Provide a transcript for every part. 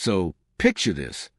So, picture this.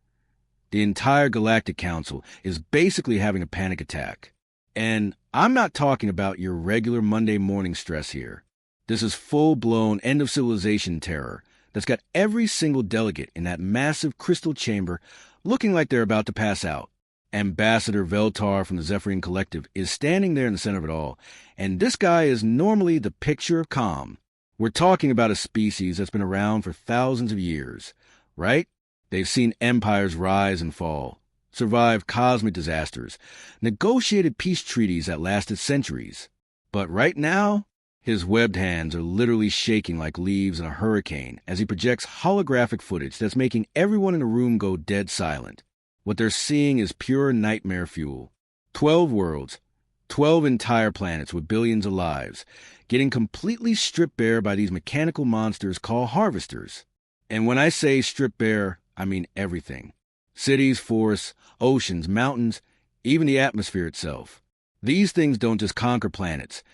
The entire Galactic Council is basically having a panic attack. And I'm not talking about your regular Monday morning stress here. This is full-blown end-of-civilization terror that's got every single delegate in that massive crystal chamber looking like they're about to pass out. Ambassador Veltar from the Zephyrian Collective is standing there in the center of it all, and this guy is normally the picture of calm. We're talking about a species that's been around for thousands of years, right? They've seen empires rise and fall, survived cosmic disasters, negotiated peace treaties that lasted centuries. But right now, his webbed hands are literally shaking like leaves in a hurricane as he projects holographic footage that's making everyone in the room go dead silent. What they're seeing is pure nightmare fuel. 12 worlds, 12 entire planets with billions of lives, getting completely stripped bare by these mechanical monsters called harvesters. And when I say stripped bare, I mean everything. Cities, forests, oceans, mountains, even the atmosphere itself. These things don't just conquer planets.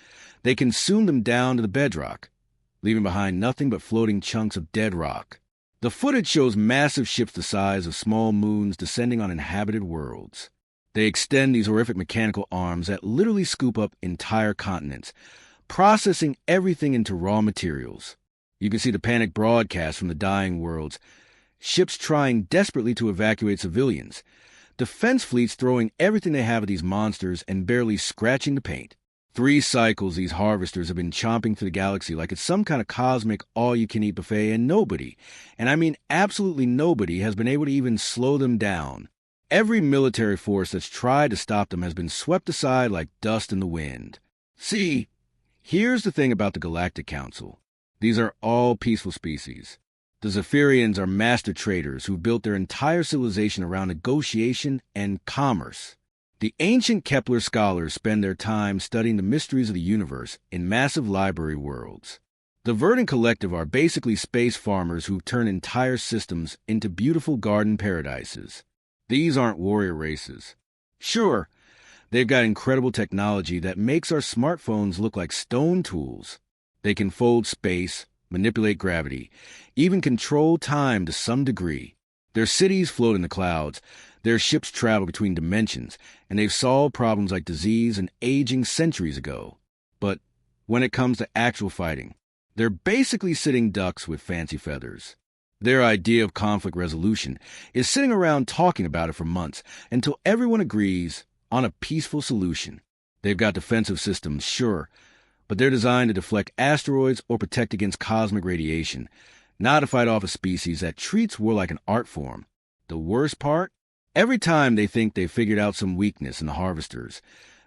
They consume them down to the bedrock, leaving behind nothing but floating chunks of dead rock. The footage shows massive ships the size of small moons descending on inhabited worlds. They extend these horrific mechanical arms that literally scoop up entire continents, processing everything into raw materials. You can see the panic broadcast from the dying worlds, ships trying desperately to evacuate civilians, defense fleets throwing everything they have at these monsters and barely scratching the paint. 3 cycles these harvesters have been chomping through the galaxy like it's some kind of cosmic all-you-can-eat buffet, and nobody, and I mean absolutely nobody, has been able to even slow them down. Every military force that's tried to stop them has been swept aside like dust in the wind. See, here's the thing about the Galactic Council. These are all peaceful species. The Zephyrians are master traders who built their entire civilization around negotiation and commerce. The ancient Kepler scholars spend their time studying the mysteries of the universe in massive library worlds. The Verdant Collective are basically space farmers who turn entire systems into beautiful garden paradises. These aren't warrior races. Sure, they've got incredible technology that makes our smartphones look like stone tools. They can fold space, manipulate gravity, even control time to some degree. Their cities float in the clouds, their ships travel between dimensions, and they've solved problems like disease and aging centuries ago. But when it comes to actual fighting, they're basically sitting ducks with fancy feathers. Their idea of conflict resolution is sitting around talking about it for months until everyone agrees on a peaceful solution. They've got defensive systems, sure, but they're designed to deflect asteroids or protect against cosmic radiation, not to fight off a species that treats war like an art form. The worst part? Every time they think they've figured out some weakness in the harvesters,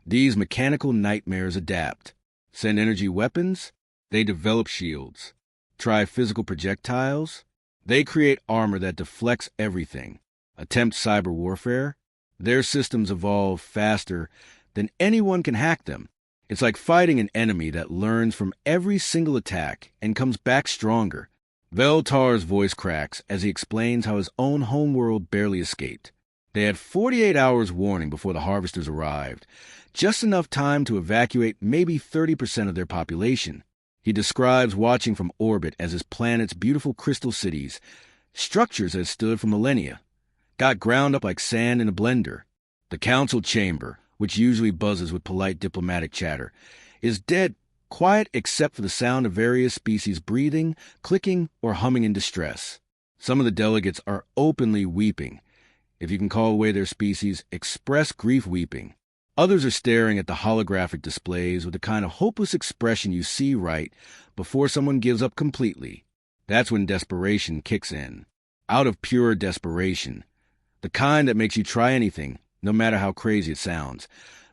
these mechanical nightmares adapt. Send energy weapons? They develop shields. Try physical projectiles? They create armor that deflects everything. Attempt cyber warfare? Their systems evolve faster than anyone can hack them. It's like fighting an enemy that learns from every single attack and comes back stronger. Veltar's voice cracks as he explains how his own homeworld barely escaped. They had 48 hours warning before the harvesters arrived, just enough time to evacuate maybe 30% of their population. He describes watching from orbit as his planet's beautiful crystal cities, structures that stood for millennia, got ground up like sand in a blender. The council chamber, which usually buzzes with polite diplomatic chatter, is dead, quiet except for the sound of various species breathing, clicking, or humming in distress. Some of the delegates are openly weeping, if you can call away their species, express grief weeping. Others are staring at the holographic displays with the kind of hopeless expression you see right before someone gives up completely. That's when desperation kicks in. Out of pure desperation. The kind that makes you try anything, no matter how crazy it sounds.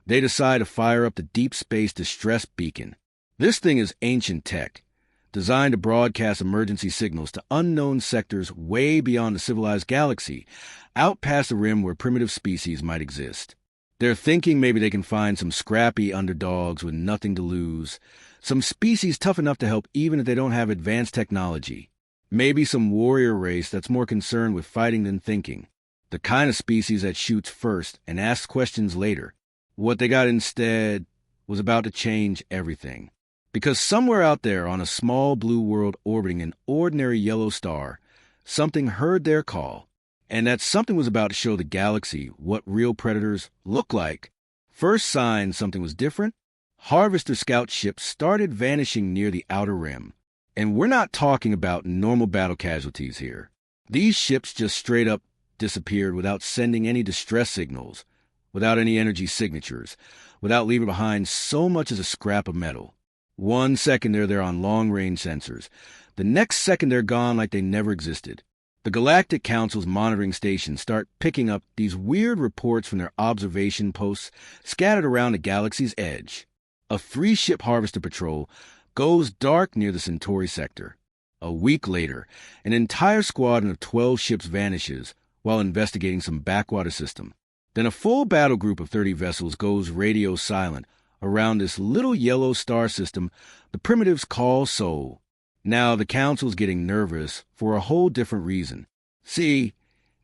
They decide to fire up the deep space distress beacon. This thing is ancient tech, designed to broadcast emergency signals to unknown sectors way beyond the civilized galaxy, out past the rim where primitive species might exist. They're thinking maybe they can find some scrappy underdogs with nothing to lose, some species tough enough to help even if they don't have advanced technology. Maybe some warrior race that's more concerned with fighting than thinking. The kind of species that shoots first and asks questions later. What they got instead was about to change everything. Because somewhere out there on a small blue world orbiting an ordinary yellow star, something heard their call, and that something was about to show the galaxy what real predators look like. First sign something was different, Harvester scout ships started vanishing near the outer rim. And we're not talking about normal battle casualties here. These ships just straight up disappeared without sending any distress signals, without any energy signatures, without leaving behind so much as a scrap of metal. 1 second they're on long-range sensors. The next second they're gone like they never existed. The Galactic Council's monitoring stations start picking up these weird reports from their observation posts scattered around the galaxy's edge. A 3-ship harvester patrol goes dark near the Centauri sector. A week later, an entire squadron of 12 ships vanishes while investigating some backwater system. Then a full battle group of 30 vessels goes radio silent around this little yellow star system the primitives call Sol. Now the Council's getting nervous for a whole different reason. See,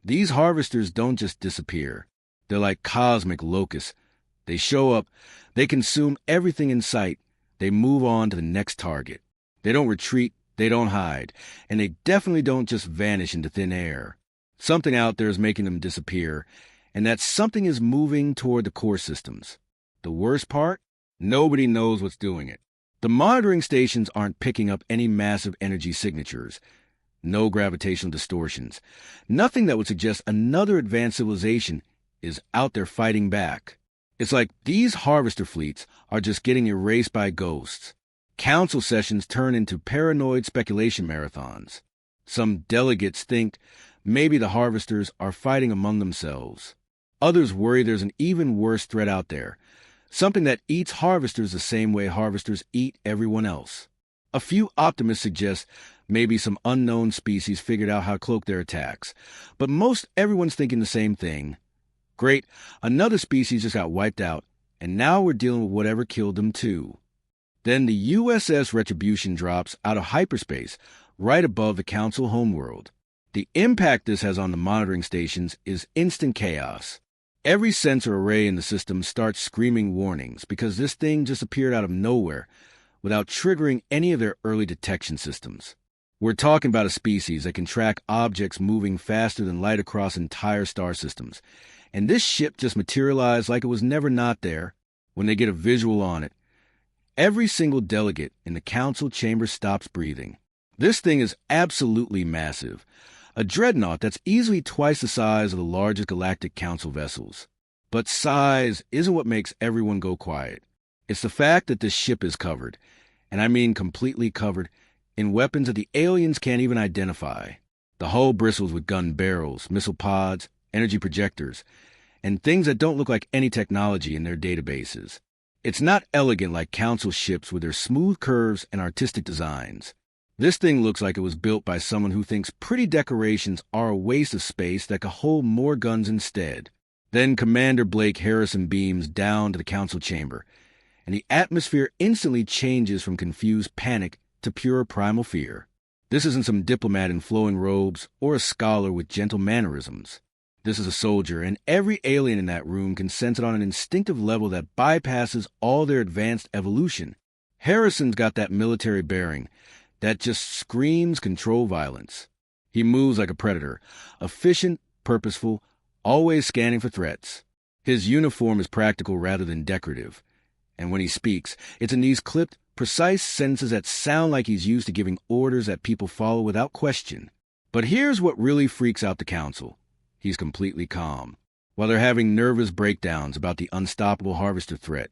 these harvesters don't just disappear. They're like cosmic locusts. They show up, they consume everything in sight, they move on to the next target. They don't retreat, they don't hide, and they definitely don't just vanish into thin air. Something out there is making them disappear, and that something is moving toward the core systems. The worst part? Nobody knows what's doing it. The monitoring stations aren't picking up any massive energy signatures. No gravitational distortions. Nothing that would suggest another advanced civilization is out there fighting back. It's like these harvester fleets are just getting erased by ghosts. Council sessions turn into paranoid speculation marathons. Some delegates think maybe the harvesters are fighting among themselves. Others worry there's an even worse threat out there, something that eats harvesters the same way harvesters eat everyone else. A few optimists suggest maybe some unknown species figured out how to cloak their attacks, but most everyone's thinking the same thing. Great, another species just got wiped out, and now we're dealing with whatever killed them too. Then the USS Retribution drops out of hyperspace, right above the Council homeworld. The impact this has on the monitoring stations is instant chaos. Every sensor array in the system starts screaming warnings because this thing just appeared out of nowhere without triggering any of their early detection systems. We're talking about a species that can track objects moving faster than light across entire star systems. And this ship just materialized like it was never not there. When they get a visual on it, every single delegate in the council chamber stops breathing. This thing is absolutely massive. A dreadnought that's easily twice the size of the largest galactic council vessels. But size isn't what makes everyone go quiet. It's the fact that this ship is covered, and I mean completely covered, in weapons that the aliens can't even identify. The hull bristles with gun barrels, missile pods, energy projectors, and things that don't look like any technology in their databases. It's not elegant like council ships with their smooth curves and artistic designs. This thing looks like it was built by someone who thinks pretty decorations are a waste of space that could hold more guns instead. Then Commander Blake Harrison beams down to the council chamber, and the atmosphere instantly changes from confused panic to pure primal fear. This isn't some diplomat in flowing robes or a scholar with gentle mannerisms. This is a soldier, and every alien in that room can sense it on an instinctive level that bypasses all their advanced evolution. Harrison's got that military bearing that just screams control violence. He moves like a predator, efficient, purposeful, always scanning for threats. His uniform is practical rather than decorative, and when he speaks, it's in these clipped, precise sentences that sound like he's used to giving orders that people follow without question. But here's what really freaks out the council. He's completely calm. While they're having nervous breakdowns about the unstoppable harvester threat,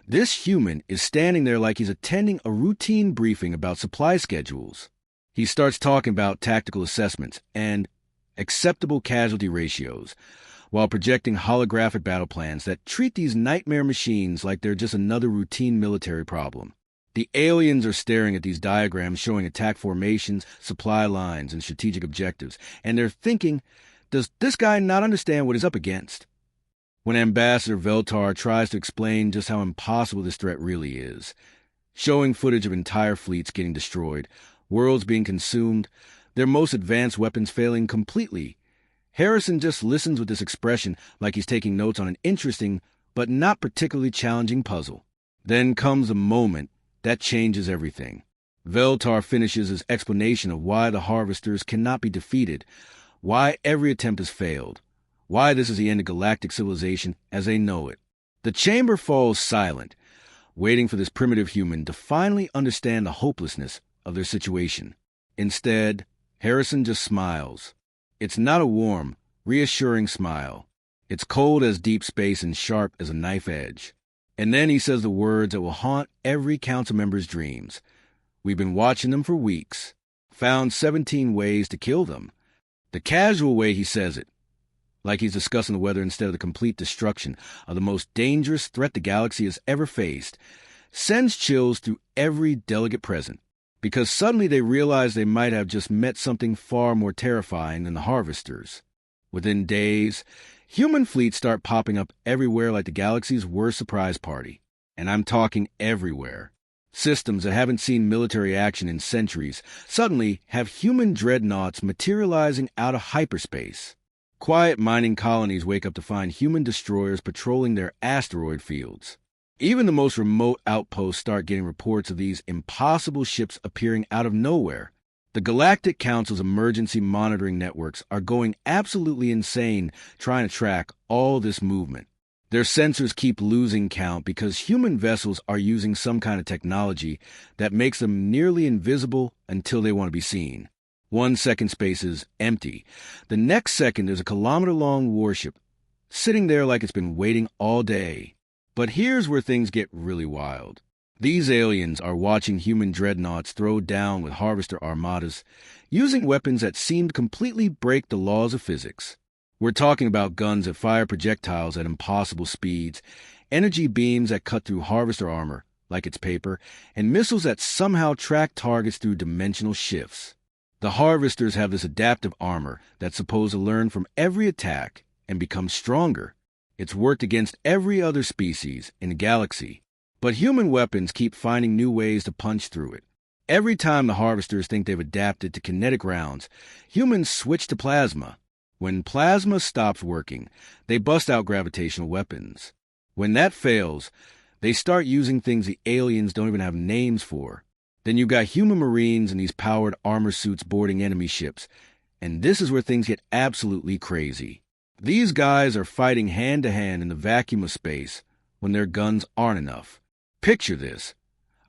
this human is standing there like he's attending a routine briefing about supply schedules. He starts talking about tactical assessments and acceptable casualty ratios, while projecting holographic battle plans that treat these nightmare machines like they're just another routine military problem. The aliens are staring at these diagrams showing attack formations, supply lines, and strategic objectives, and they're thinking, does this guy not understand what he's up against? When Ambassador Veltar tries to explain just how impossible this threat really is, showing footage of entire fleets getting destroyed, worlds being consumed, their most advanced weapons failing completely, Harrison just listens with this expression like he's taking notes on an interesting but not particularly challenging puzzle. Then comes a moment that changes everything. Veltar finishes his explanation of why the harvesters cannot be defeated, why every attempt has failed, why this is the end of galactic civilization as they know it. The chamber falls silent, waiting for this primitive human to finally understand the hopelessness of their situation. Instead, Harrison just smiles. It's not a warm, reassuring smile. It's cold as deep space and sharp as a knife edge. And then he says the words that will haunt every council member's dreams. We've been watching them for weeks. Found 17 ways to kill them. The casual way he says it, like he's discussing the weather instead of the complete destruction of the most dangerous threat the galaxy has ever faced, sends chills through every delegate present, because suddenly they realize they might have just met something far more terrifying than the harvesters. Within days, human fleets start popping up everywhere like the galaxy's worst surprise party. And I'm talking everywhere. Systems that haven't seen military action in centuries suddenly have human dreadnoughts materializing out of hyperspace. Quiet mining colonies wake up to find human destroyers patrolling their asteroid fields. Even the most remote outposts start getting reports of these impossible ships appearing out of nowhere. The Galactic Council's emergency monitoring networks are going absolutely insane trying to track all this movement. Their sensors keep losing count because human vessels are using some kind of technology that makes them nearly invisible until they want to be seen. 1 second space is empty. The next second there's a kilometer-long warship sitting there like it's been waiting all day. But here's where things get really wild. These aliens are watching human dreadnoughts throw down with harvester armadas, using weapons that seem to completely break the laws of physics. We're talking about guns that fire projectiles at impossible speeds, energy beams that cut through harvester armor like it's paper, and missiles that somehow track targets through dimensional shifts. The harvesters have this adaptive armor that's supposed to learn from every attack and become stronger. It's worked against every other species in the galaxy, but human weapons keep finding new ways to punch through it. Every time the harvesters think they've adapted to kinetic rounds, humans switch to plasma. When plasma stops working, they bust out gravitational weapons. When that fails, they start using things the aliens don't even have names for. Then you've got human marines in these powered armor suits boarding enemy ships, and this is where things get absolutely crazy. These guys are fighting hand-to-hand in the vacuum of space when their guns aren't enough. Picture this: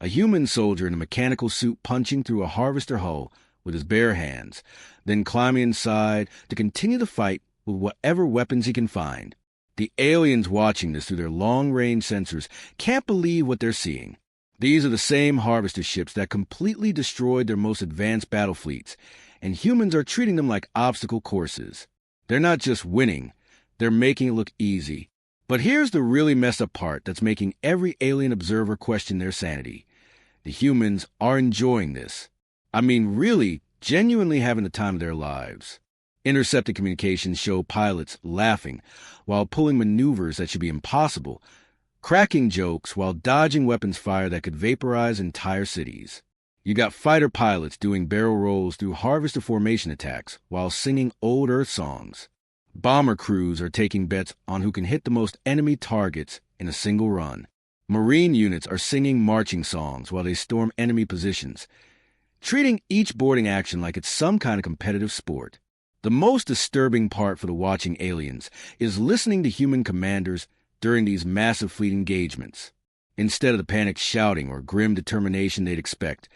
a human soldier in a mechanical suit punching through a harvester hull with his bare hands, then climbing inside to continue the fight with whatever weapons he can find. The aliens watching this through their long-range sensors can't believe what they're seeing. These are the same harvester ships that completely destroyed their most advanced battle fleets, and humans are treating them like obstacle courses. They're not just winning, they're making it look easy. But here's the really messed up part that's making every alien observer question their sanity. The humans are enjoying this. I mean, really, genuinely having the time of their lives. Intercepted communications show pilots laughing while pulling maneuvers that should be impossible, cracking jokes while dodging weapons fire that could vaporize entire cities. You got fighter pilots doing barrel rolls through harvester formation attacks while singing old Earth songs. Bomber crews are taking bets on who can hit the most enemy targets in a single run. Marine units are singing marching songs while they storm enemy positions, treating each boarding action like it's some kind of competitive sport. The most disturbing part for the watching aliens is listening to human commanders during these massive fleet engagements. Instead of the panicked shouting or grim determination they'd expect,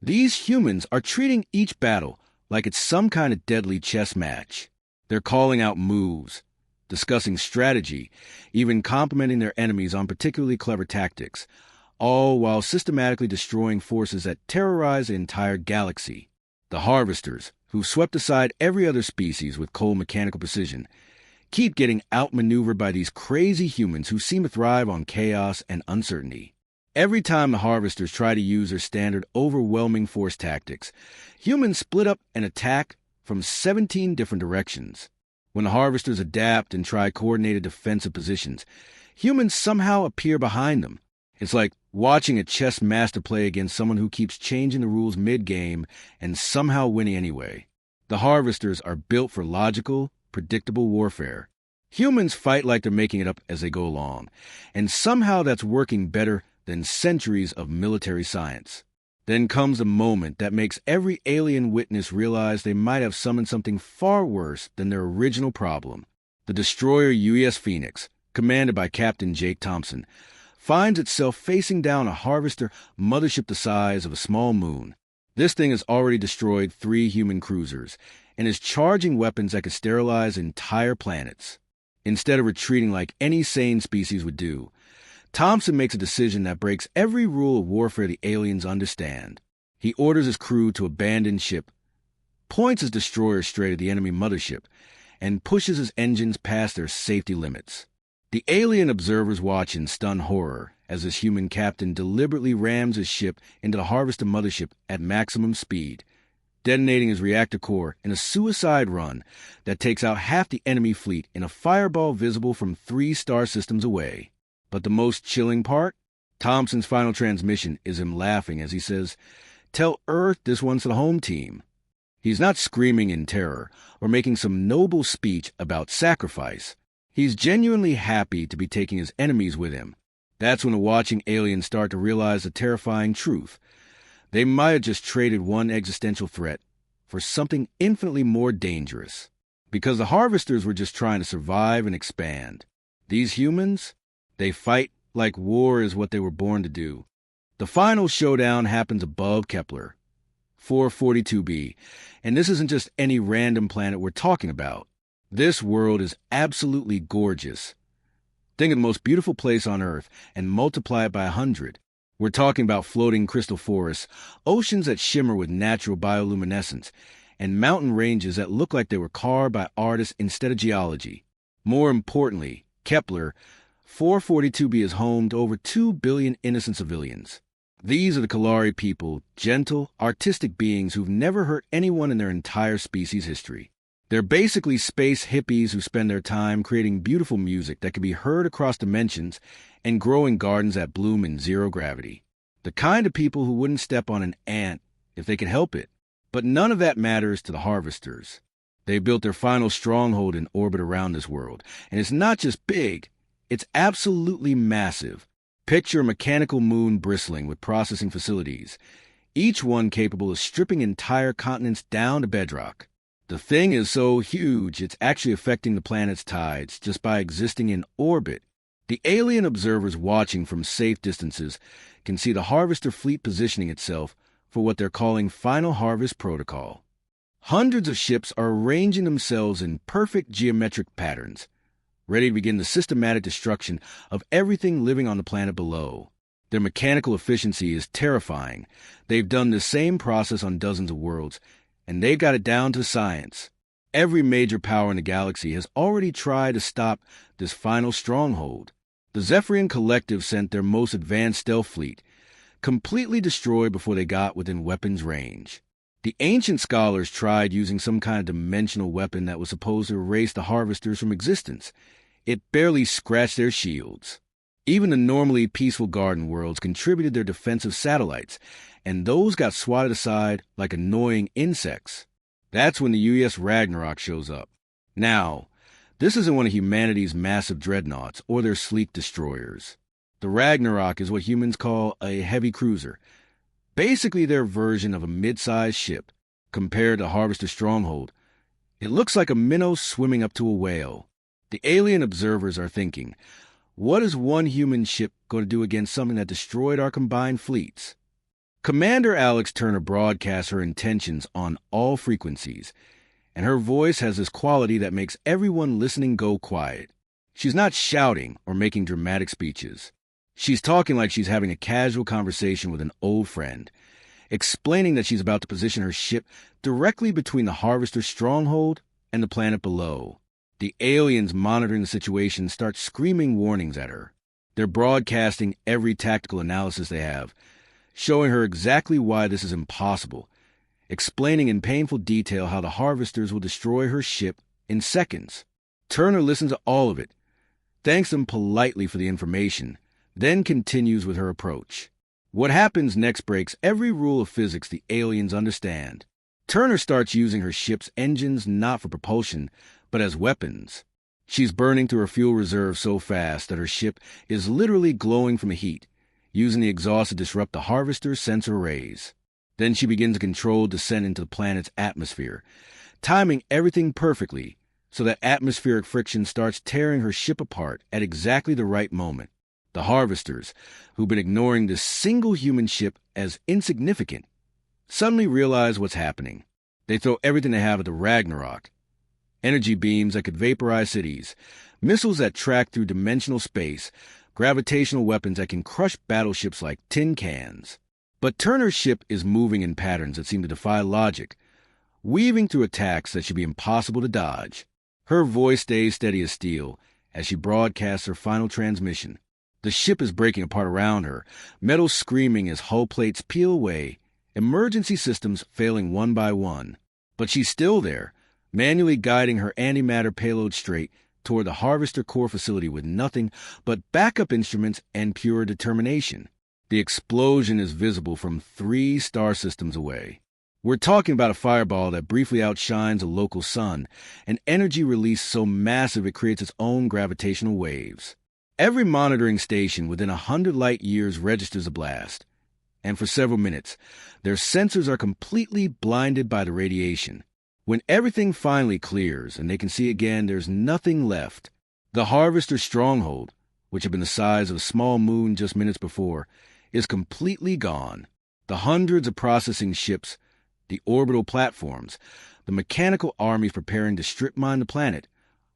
these humans are treating each battle like it's some kind of deadly chess match. They're calling out moves, discussing strategy, even complimenting their enemies on particularly clever tactics, all while systematically destroying forces that terrorize the entire galaxy. The harvesters, who've swept aside every other species with cold mechanical precision, keep getting outmaneuvered by these crazy humans who seem to thrive on chaos and uncertainty. Every time the harvesters try to use their standard overwhelming force tactics, humans split up and attack from 17 different directions. When the harvesters adapt and try coordinated defensive positions, humans somehow appear behind them. It's like watching a chess master play against someone who keeps changing the rules mid-game and somehow winning anyway. The harvesters are built for logical, predictable warfare. Humans fight like they're making it up as they go along, and somehow that's working better than centuries of military science. Then comes a moment that makes every alien witness realize they might have summoned something far worse than their original problem. The destroyer UES Phoenix, commanded by Captain Jake Thompson, finds itself facing down a harvester mothership the size of a small moon. This thing has already destroyed 3 human cruisers and is charging weapons that could sterilize entire planets. Instead of retreating like any sane species would do, Thompson makes a decision that breaks every rule of warfare the aliens understand. He orders his crew to abandon ship, points his destroyer straight at the enemy mothership, and pushes his engines past their safety limits. The alien observers watch in stunned horror as his human captain deliberately rams his ship into the harvester mothership at maximum speed, detonating his reactor core in a suicide run that takes out half the enemy fleet in a fireball visible from 3 star systems away. But the most chilling part? Thompson's final transmission is him laughing as he says, "Tell Earth this one's the home team." He's not screaming in terror or making some noble speech about sacrifice. He's genuinely happy to be taking his enemies with him. That's when the watching aliens start to realize the terrifying truth. They might have just traded one existential threat for something infinitely more dangerous. Because the harvesters were just trying to survive and expand. These humans, they fight like war is what they were born to do. The final showdown happens above Kepler, 442b, and this isn't just any random planet we're talking about. This world is absolutely gorgeous. Think of the most beautiful place on Earth and multiply it by 100. We're talking about floating crystal forests, oceans that shimmer with natural bioluminescence, and mountain ranges that look like they were carved by artists instead of geology. More importantly, Kepler, 442b is home to over 2 billion innocent civilians. These are the Kalari people, gentle, artistic beings who've never hurt anyone in their entire species' history. They're basically space hippies who spend their time creating beautiful music that can be heard across dimensions and growing gardens that bloom in zero gravity. The kind of people who wouldn't step on an ant if they could help it. But none of that matters to the harvesters. They built their final stronghold in orbit around this world, and it's not just big, it's absolutely massive. Picture a mechanical moon bristling with processing facilities, each one capable of stripping entire continents down to bedrock. The thing is so huge, it's actually affecting the planet's tides just by existing in orbit. The alien observers watching from safe distances can see the harvester fleet positioning itself for what they're calling Final Harvest Protocol. Hundreds of ships are arranging themselves in perfect geometric patterns, ready to begin the systematic destruction of everything living on the planet below. Their mechanical efficiency is terrifying. They've done the same process on dozens of worlds, and they've got it down to science. Every major power in the galaxy has already tried to stop this final stronghold. The Zephyrian Collective sent their most advanced stealth fleet, completely destroyed before they got within weapons range. The ancient scholars tried using some kind of dimensional weapon that was supposed to erase the harvesters from existence. It barely scratched their shields. Even the normally peaceful garden worlds contributed their defensive satellites, and those got swatted aside like annoying insects. That's when the UES Ragnarok shows up. Now, this isn't one of humanity's massive dreadnoughts or their sleek destroyers. The Ragnarok is what humans call a heavy cruiser, basically their version of a mid-sized ship. Compared to Harvester Stronghold, it looks like a minnow swimming up to a whale. The alien observers are thinking, what is one human ship going to do against something that destroyed our combined fleets? Commander Alex Turner broadcasts her intentions on all frequencies, and her voice has this quality that makes everyone listening go quiet. She's not shouting or making dramatic speeches. She's talking like she's having a casual conversation with an old friend, explaining that she's about to position her ship directly between the Harvester stronghold and the planet below. The aliens monitoring the situation start screaming warnings at her. They're broadcasting every tactical analysis they have, showing her exactly why this is impossible, explaining in painful detail how the harvesters will destroy her ship in seconds. Turner listens to all of it, thanks them politely for the information, then continues with her approach. What happens next breaks every rule of physics the aliens understand. Turner starts using her ship's engines not for propulsion, but as weapons. She's burning through her fuel reserve so fast that her ship is literally glowing from the heat, using the exhaust to disrupt the harvester's sensor arrays. Then she begins a controlled descent into the planet's atmosphere, timing everything perfectly so that atmospheric friction starts tearing her ship apart at exactly the right moment. The harvesters, who've been ignoring this single human ship as insignificant, suddenly realize what's happening. They throw everything they have at the Ragnarok. Energy beams that could vaporize cities, missiles that track through dimensional space, gravitational weapons that can crush battleships like tin cans. But Turner's ship is moving in patterns that seem to defy logic, weaving through attacks that should be impossible to dodge. Her voice stays steady as steel as she broadcasts her final transmission. The ship is breaking apart around her, metal screaming as hull plates peel away, emergency systems failing one by one. But she's still there, manually guiding her antimatter payload straight toward the Harvester core facility with nothing but backup instruments and pure determination. The explosion is visible from 3 star systems away. We're talking about a fireball that briefly outshines a local sun, an energy release so massive it creates its own gravitational waves. Every monitoring station within 100 light years registers a blast, and for several minutes, their sensors are completely blinded by the radiation. When everything finally clears and they can see again, there's nothing left. The Harvester stronghold, which had been the size of a small moon just minutes before, is completely gone. The hundreds of processing ships, the orbital platforms, the mechanical armies preparing to strip mine the planet,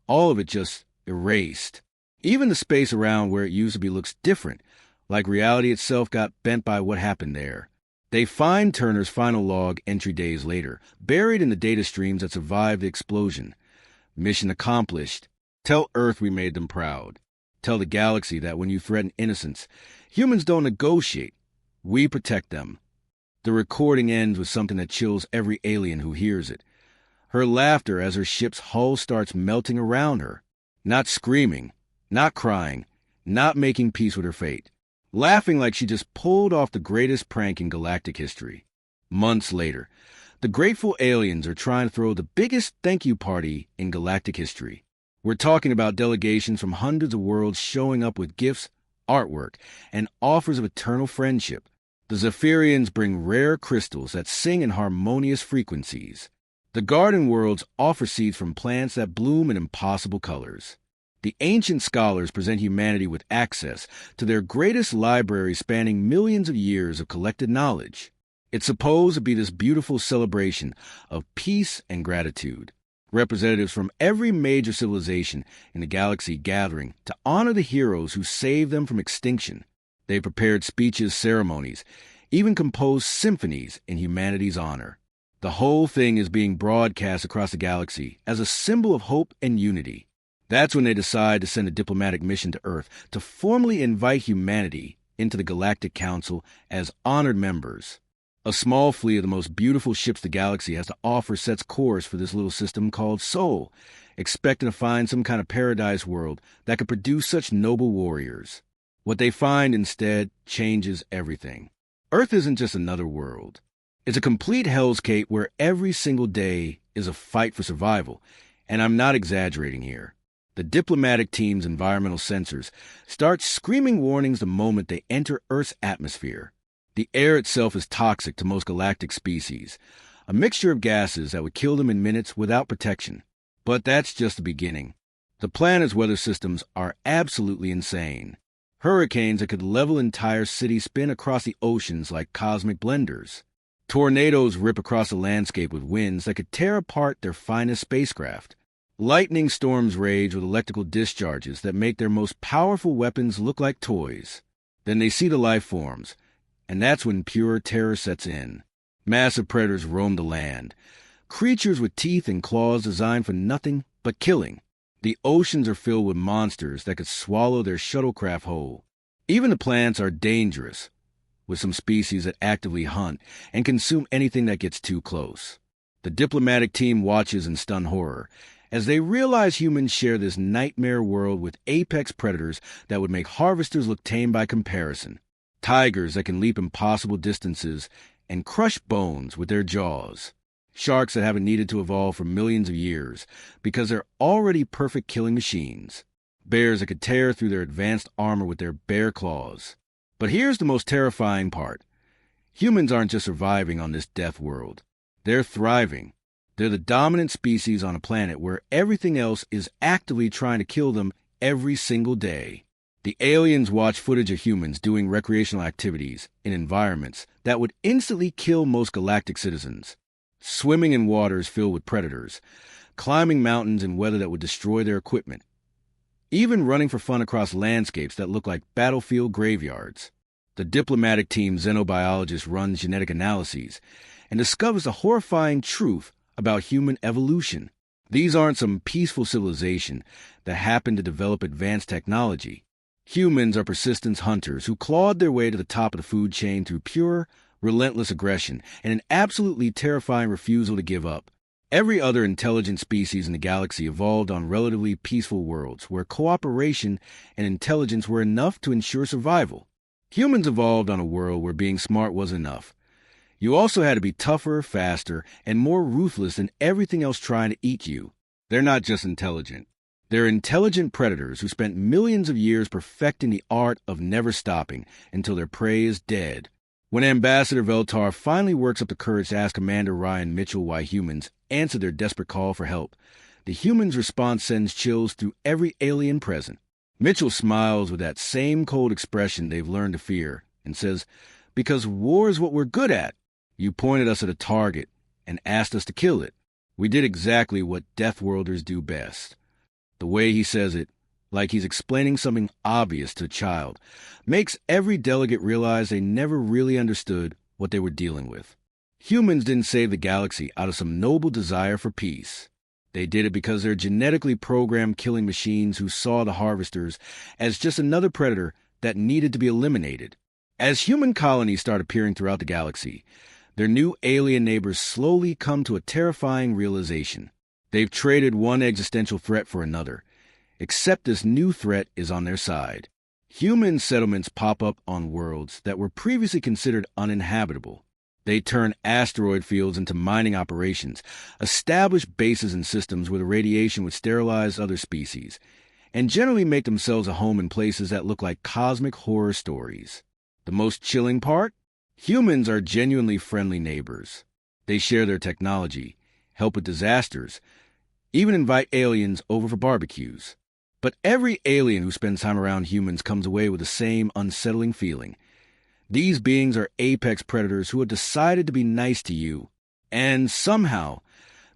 all of it just erased. Even the space around where it used to be looks different, like reality itself got bent by what happened there. They find Turner's final log entry days later, buried in the data streams that survived the explosion. Mission accomplished. Tell Earth we made them proud. Tell the galaxy that when you threaten innocence, humans don't negotiate. We protect them. The recording ends with something that chills every alien who hears it. Her laughter as her ship's hull starts melting around her. Not screaming, not crying, not making peace with her fate. Laughing like she just pulled off the greatest prank in galactic history. Months later, the grateful aliens are trying to throw the biggest thank you party in galactic history. We're talking about delegations from hundreds of worlds showing up with gifts, artwork, and offers of eternal friendship. The Zephyrians bring rare crystals that sing in harmonious frequencies. The garden worlds offer seeds from plants that bloom in impossible colors. The ancient scholars present humanity with access to their greatest library spanning millions of years of collected knowledge. It's supposed to be this beautiful celebration of peace and gratitude. Representatives from every major civilization in the galaxy gathering to honor the heroes who saved them from extinction. They prepared speeches, ceremonies, even composed symphonies in humanity's honor. The whole thing is being broadcast across the galaxy as a symbol of hope and unity. That's when they decide to send a diplomatic mission to Earth to formally invite humanity into the Galactic Council as honored members. A small fleet of the most beautiful ships the galaxy has to offer sets course for this little system called Sol, expecting to find some kind of paradise world that could produce such noble warriors. What they find instead changes everything. Earth isn't just another world. It's a complete hellscape where every single day is a fight for survival, and I'm not exaggerating here. The diplomatic team's environmental sensors start screaming warnings the moment they enter Earth's atmosphere. The air itself is toxic to most galactic species, a mixture of gases that would kill them in minutes without protection. But that's just the beginning. The planet's weather systems are absolutely insane. Hurricanes that could level entire cities spin across the oceans like cosmic blenders. Tornadoes rip across the landscape with winds that could tear apart their finest spacecraft. Lightning storms rage with electrical discharges that make their most powerful weapons look like toys. Then they see the life forms, and that's when pure terror sets in. Massive predators roam the land, creatures with teeth and claws designed for nothing but killing. The oceans are filled with monsters that could swallow their shuttlecraft whole. Even the plants are dangerous, with some species that actively hunt and consume anything that gets too close. The diplomatic team watches in stunned horror as they realize humans share this nightmare world with apex predators that would make harvesters look tame by comparison. Tigers that can leap impossible distances and crush bones with their jaws. Sharks that haven't needed to evolve for millions of years because they're already perfect killing machines. Bears that could tear through their advanced armor with their bare claws. But here's the most terrifying part. Humans aren't just surviving on this death world. They're thriving. They're the dominant species on a planet where everything else is actively trying to kill them every single day. The aliens watch footage of humans doing recreational activities in environments that would instantly kill most galactic citizens. Swimming in waters filled with predators, climbing mountains in weather that would destroy their equipment, even running for fun across landscapes that look like battlefield graveyards. The diplomatic team xenobiologist runs genetic analyses and discovers a horrifying truth about human evolution. These aren't some peaceful civilization that happened to develop advanced technology. Humans are persistence hunters who clawed their way to the top of the food chain through pure, relentless aggression and an absolutely terrifying refusal to give up. Every other intelligent species in the galaxy evolved on relatively peaceful worlds where cooperation and intelligence were enough to ensure survival. Humans evolved on a world where being smart was enough. You also had to be tougher, faster, and more ruthless than everything else trying to eat you. They're not just intelligent. They're intelligent predators who spent millions of years perfecting the art of never stopping until their prey is dead. When Ambassador Veltar finally works up the courage to ask Commander Ryan Mitchell why humans answer their desperate call for help, the humans' response sends chills through every alien present. Mitchell smiles with that same cold expression they've learned to fear and says, "Because war is what we're good at. You pointed us at a target and asked us to kill it. We did exactly what Deathworlders do best." The way he says it, like he's explaining something obvious to a child, makes every delegate realize they never really understood what they were dealing with. Humans didn't save the galaxy out of some noble desire for peace. They did it because they're genetically programmed killing machines who saw the harvesters as just another predator that needed to be eliminated. As human colonies start appearing throughout the galaxy, their new alien neighbors slowly come to a terrifying realization. They've traded one existential threat for another, except this new threat is on their side. Human settlements pop up on worlds that were previously considered uninhabitable. They turn asteroid fields into mining operations, establish bases and systems where the radiation would sterilize other species, and generally make themselves a home in places that look like cosmic horror stories. The most chilling part? Humans are genuinely friendly neighbors. They share their technology, help with disasters, even invite aliens over for barbecues. But every alien who spends time around humans comes away with the same unsettling feeling. These beings are apex predators who have decided to be nice to you, and somehow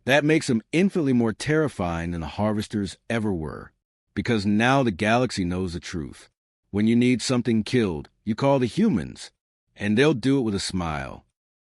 that makes them infinitely more terrifying than the harvesters ever were. Because now the galaxy knows the truth. When you need something killed, you call the humans, and they'll do it with a smile.